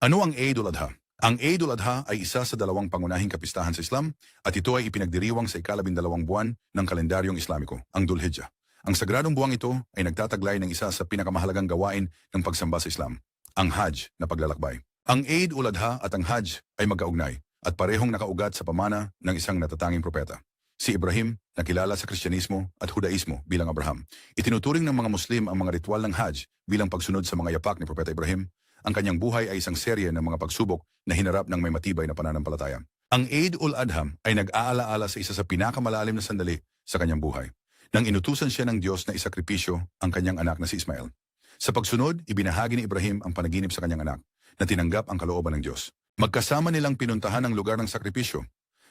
Ano ang Eid ul-Adha? Ang Eid ul-Adha ay isa sa dalawang pangunahing kapistahan sa Islam at ito ay ipinagdiriwang sa ika-12 buwan ng kalendaryong Islamiko, ang Dhul Hijjah. Ang sagradong buwang ito ay nagtataglay ng isa sa pinakamahalagang gawain ng pagsamba sa Islam, ang Hajj na paglalakbay. Ang Eid ul-Adha at ang Hajj ay magkaugnay at parehong nakaugat sa pamana ng isang natatanging propeta, si Ibrahim, na kilala sa Kristyanismo at Hudaismo bilang Abraham. Itinuturing ng mga Muslim ang mga ritual ng Hajj bilang pagsunod sa mga yapak ni Propeta Ibrahim. Ang kanyang buhay ay isang serye ng mga pagsubok na hinarap ng may matibay na pananampalataya. Ang Eid ul-Adha ay nag-aalaala sa isa sa pinakamalalim na sandali sa kanyang buhay, nang inutusan siya ng Diyos na isakripisyo ang kanyang anak na si Ismael. Sa pagsunod, ibinahagi ni Ibrahim ang panaginip sa kanyang anak na tinanggap ang kalooban ng Diyos. Magkasama nilang pinuntahan ang lugar ng sakripisyo.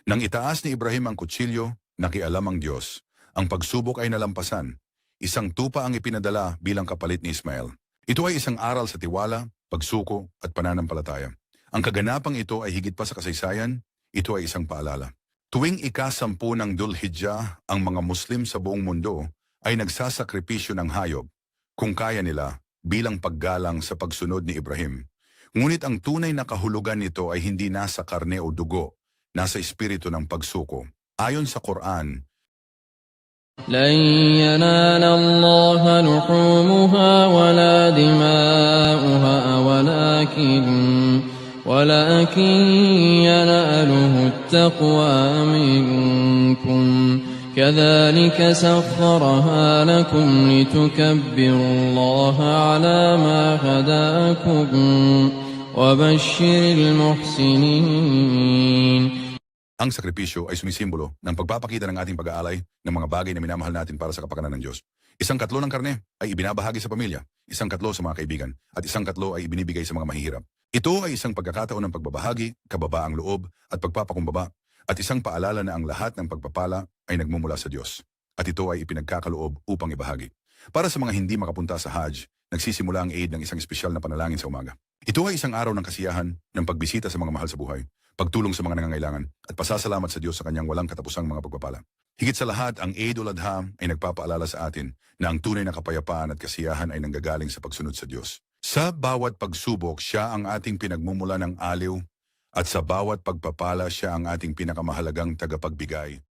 Nang itaas ni Ibrahim ang kutsilyo, nakialam ang Diyos. Ang pagsubok ay nalampasan. Isang tupa ang ipinadala bilang kapalit ni Ismael. Ito ay isang aral sa tiwala, pagsuko at pananampalataya. Ang kaganapang ito ay higit pa sa kasaysayan, ito ay isang paalala. Tuwing ika-10 ng Dhul Hijjah, ang mga Muslim sa buong mundo ay nagsasakripisyo ng hayop, kung kaya nila, bilang paggalang sa pagsunod ni Ibrahim. Ngunit ang tunay na kahulugan nito ay hindi nasa karne o dugo, nasa espiritu ng pagsuko. Ayon sa Quran, لن ينال الله لحومها ولا دماؤها ولكن يناله التقوى منكم كذلك سخرها لكم لتكبروا الله على ما هداكم وبشر المحسنين. ang sakripisyo ay sumisimbolo ng pagpapakita ng ating pag-aalay ng mga bagay na minamahal natin para sa kapakanan ng Diyos. Isang katlo ng karne ay ibinabahagi sa pamilya, isang katlo sa mga kaibigan, at isang katlo ay ibinibigay sa mga mahihirap. Ito ay isang pagkakataon ng pagbabahagi, kababaang loob, at pagpapakumbaba, at isang paalala na ang lahat ng pagpapala ay nagmumula sa Diyos. At ito ay ipinagkakaloob upang ibahagi. Para sa mga hindi makapunta sa Hajj, nagsisimula ang Eid ng isang espesyal na panalangin sa umaga. Ito ay isang araw ng kasiyahan, ng pagbisita sa mga mahal sa buhay, pagtulong sa mga nangangailangan, at pasasalamat sa Diyos sa kanyang walang katapusang mga pagpapala. Higit sa lahat, ang Eid ul-Adha ay nagpapaalala sa atin na ang tunay na kapayapaan at kasiyahan ay nanggagaling sa pagsunod sa Diyos. Sa bawat pagsubok, siya ang ating pinagmumula ng aliw, at sa bawat pagpapala, siya ang ating pinakamahalagang tagapagbigay.